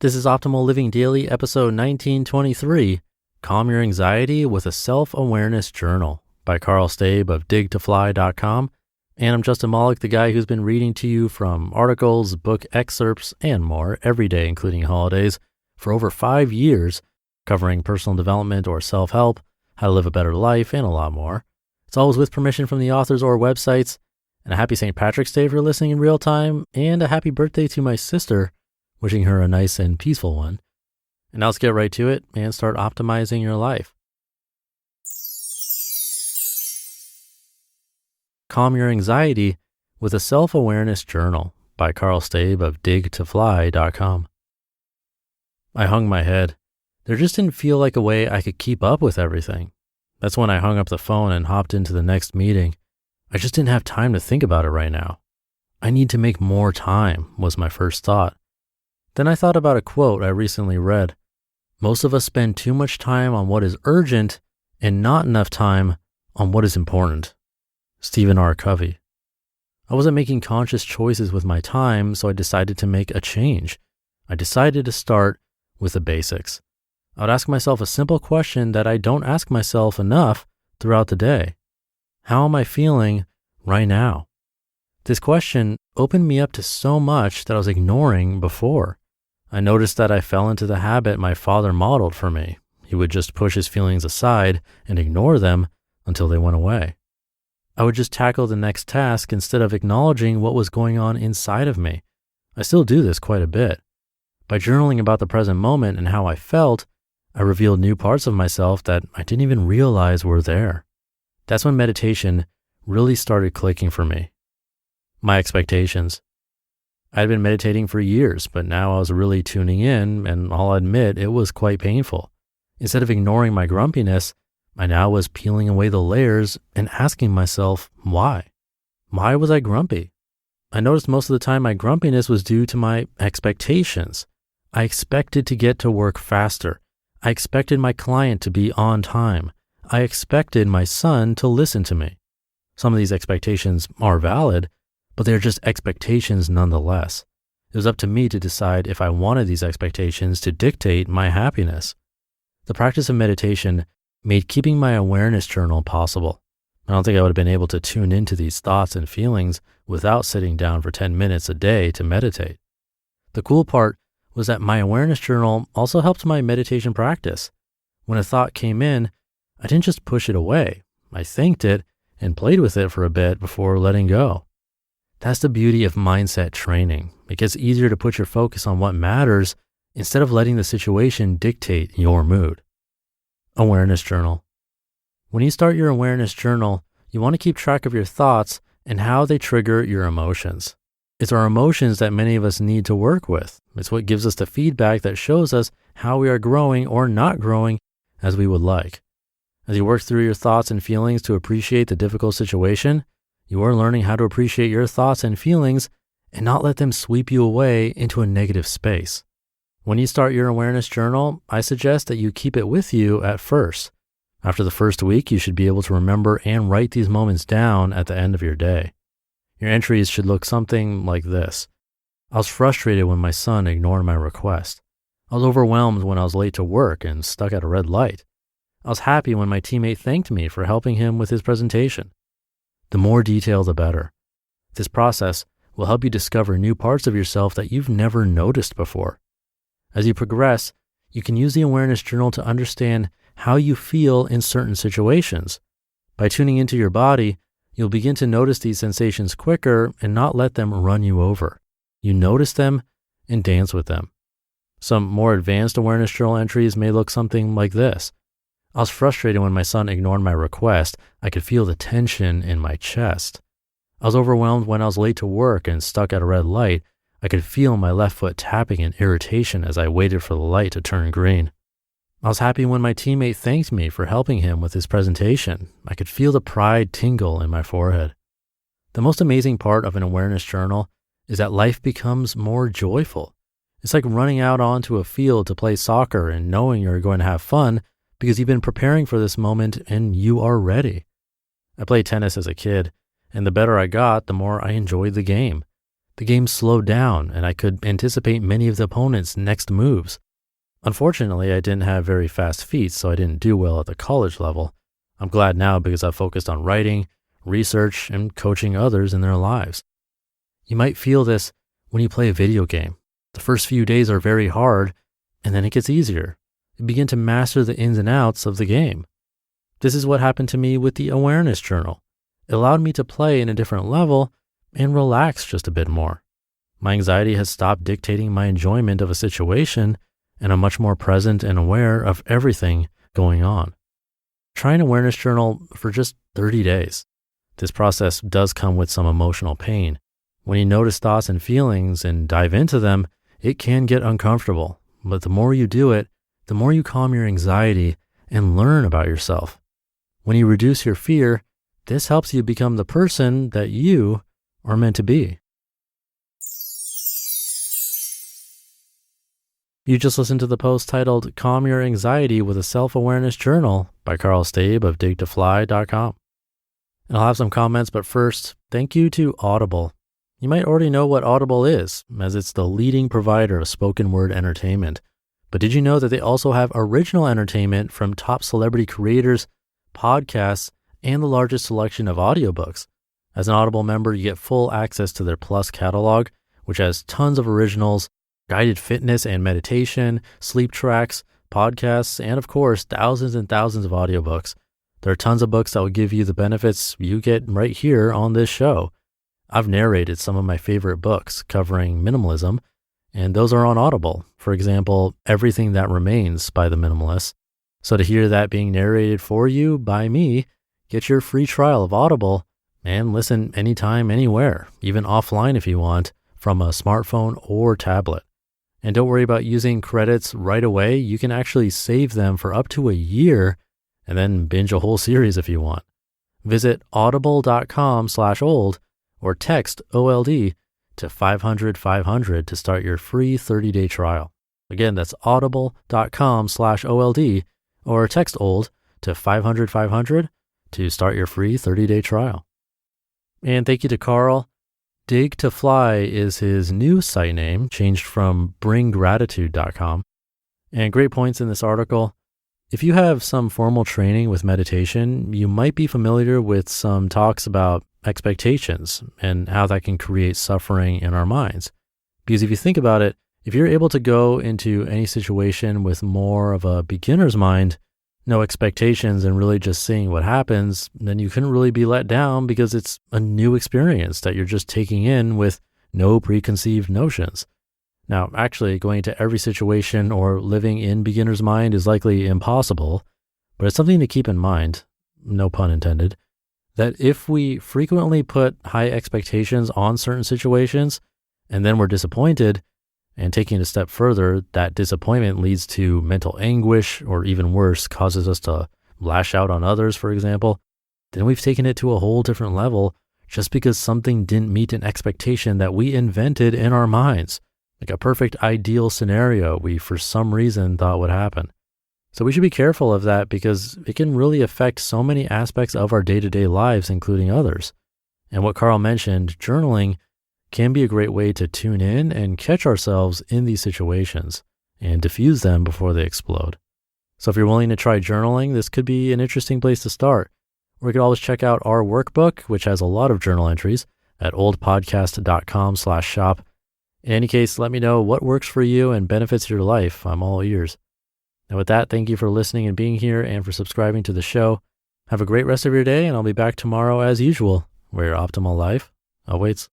This is Optimal Living Daily, episode 1923, Calm Your Anxiety with a Self-Awareness Journal by Karl Staib of DigToFly.com. And I'm Justin Malik, the guy who's been reading to you from articles, book excerpts, and more every day, including holidays, for over 5 years, covering personal development or self-help, how to live a better life, and a lot more. It's always with permission from the authors or websites. And a happy St. Patrick's Day if you're listening in real time, and a happy birthday to my sister, wishing her a nice and peaceful one. And now let's get right to it and start optimizing your life. Calm Your Anxiety with a Self-Awareness Journal by Karl Staib of DigToFly.com. I hung my head. There just didn't feel like a way I could keep up with everything. That's when I hung up the phone and hopped into the next meeting. I just didn't have time to think about it right now. I need to make more time, was my first thought. Then I thought about a quote I recently read. Most of us spend too much time on what is urgent and not enough time on what is important. Stephen R. Covey. I wasn't making conscious choices with my time, so I decided to make a change. I decided to start with the basics. I would ask myself a simple question that I don't ask myself enough throughout the day. How am I feeling right now? This question opened me up to so much that I was ignoring before. I noticed that I fell into the habit my father modeled for me. He would just push his feelings aside and ignore them until they went away. I would just tackle the next task instead of acknowledging what was going on inside of me. I still do this quite a bit. By journaling about the present moment and how I felt, I revealed new parts of myself that I didn't even realize were there. That's when meditation really started clicking for me. My expectations. I had been meditating for years, but now I was really tuning in, and I'll admit it was quite painful. Instead of ignoring my grumpiness, I now was peeling away the layers and asking myself, why? Why was I grumpy? I noticed most of the time my grumpiness was due to my expectations. I expected to get to work faster. I expected my client to be on time. I expected my son to listen to me. Some of these expectations are valid, but they're just expectations nonetheless. It was up to me to decide if I wanted these expectations to dictate my happiness. The practice of meditation made keeping my awareness journal possible. I don't think I would have been able to tune into these thoughts and feelings without sitting down for 10 minutes a day to meditate. The cool part was that my awareness journal also helped my meditation practice. When a thought came in, I didn't just push it away. I thanked it and played with it for a bit before letting go. That's the beauty of mindset training. It gets easier to put your focus on what matters instead of letting the situation dictate your mood. Awareness journal. When you start your awareness journal, you want to keep track of your thoughts and how they trigger your emotions. It's our emotions that many of us need to work with. It's what gives us the feedback that shows us how we are growing or not growing as we would like. As you work through your thoughts and feelings to appreciate the difficult situation, you are learning how to appreciate your thoughts and feelings and not let them sweep you away into a negative space. When you start your awareness journal, I suggest that you keep it with you at first. After the first week, you should be able to remember and write these moments down at the end of your day. Your entries should look something like this. I was frustrated when my son ignored my request. I was overwhelmed when I was late to work and stuck at a red light. I was happy when my teammate thanked me for helping him with his presentation. The more detail, the better. This process will help you discover new parts of yourself that you've never noticed before. As you progress, you can use the awareness journal to understand how you feel in certain situations. By tuning into your body, you'll begin to notice these sensations quicker and not let them run you over. You notice them and dance with them. Some more advanced awareness journal entries may look something like this. I was frustrated when my son ignored my request. I could feel the tension in my chest. I was overwhelmed when I was late to work and stuck at a red light. I could feel my left foot tapping in irritation as I waited for the light to turn green. I was happy when my teammate thanked me for helping him with his presentation. I could feel the pride tingle in my forehead. The most amazing part of an awareness journal is that life becomes more joyful. It's like running out onto a field to play soccer and knowing you're going to have fun because you've been preparing for this moment and you are ready. I played tennis as a kid, and the better I got, the more I enjoyed the game. The game slowed down and I could anticipate many of the opponent's next moves. Unfortunately, I didn't have very fast feet, so I didn't do well at the college level. I'm glad now because I've focused on writing, research, and coaching others in their lives. You might feel this when you play a video game. The first few days are very hard, and then it gets easier. You begin to master the ins and outs of the game. This is what happened to me with the awareness journal. It allowed me to play in a different level and relax just a bit more. My anxiety has stopped dictating my enjoyment of a situation, and I'm much more present and aware of everything going on. Try an awareness journal for just 30 days. This process does come with some emotional pain. When you notice thoughts and feelings and dive into them, it can get uncomfortable. But the more you do it, the more you calm your anxiety and learn about yourself. When you reduce your fear, this helps you become the person that you are meant to be. You just listened to the post titled Calm Your Anxiety with a Self-Awareness Journal by Karl Staib of DigToFly.com. And I'll have some comments, but first, thank you to Audible. You might already know what Audible is, as it's the leading provider of spoken word entertainment. But did you know that they also have original entertainment from top celebrity creators, podcasts, and the largest selection of audiobooks? As an Audible member, you get full access to their Plus catalog, which has tons of originals, guided fitness and meditation, sleep tracks, podcasts, and of course, thousands and thousands of audiobooks. There are tons of books that will give you the benefits you get right here on this show. I've narrated some of my favorite books covering minimalism, and those are on Audible. For example, Everything That Remains by the Minimalists. So to hear that being narrated for you by me, get your free trial of Audible and listen anytime, anywhere, even offline if you want, from a smartphone or tablet. And don't worry about using credits right away. You can actually save them for up to a year and then binge a whole series if you want. Visit audible.com/old or text OLD to 500-500 to start your free 30-day trial. Again, that's audible.com/OLD or text OLD to 500-500 to start your free 30-day trial. And thank you to Karl. DigToFly is his new site name, changed from bringgratitude.com. And great points in this article. If you have some formal training with meditation, you might be familiar with some talks about expectations and how that can create suffering in our minds. Because if you think about it, if you're able to go into any situation with more of a beginner's mind, no expectations and really just seeing what happens, then you couldn't really be let down because it's a new experience that you're just taking in with no preconceived notions. Now, actually going into every situation or living in beginner's mind is likely impossible, but it's something to keep in mind, no pun intended, that if we frequently put high expectations on certain situations and then we're disappointed, and taking it a step further, that disappointment leads to mental anguish, or even worse, causes us to lash out on others, for example, then we've taken it to a whole different level just because something didn't meet an expectation that we invented in our minds, like a perfect ideal scenario we for some reason thought would happen. So we should be careful of that because it can really affect so many aspects of our day-to-day lives, including others. And what Karl mentioned, journaling can be a great way to tune in and catch ourselves in these situations and diffuse them before they explode. So if you're willing to try journaling, this could be an interesting place to start. Or you could always check out our workbook, which has a lot of journal entries at oldpodcast.com/shop. In any case, let me know what works for you and benefits your life. I'm all ears. And with that, thank you for listening and being here and for subscribing to the show. Have a great rest of your day, and I'll be back tomorrow as usual, where your optimal life awaits.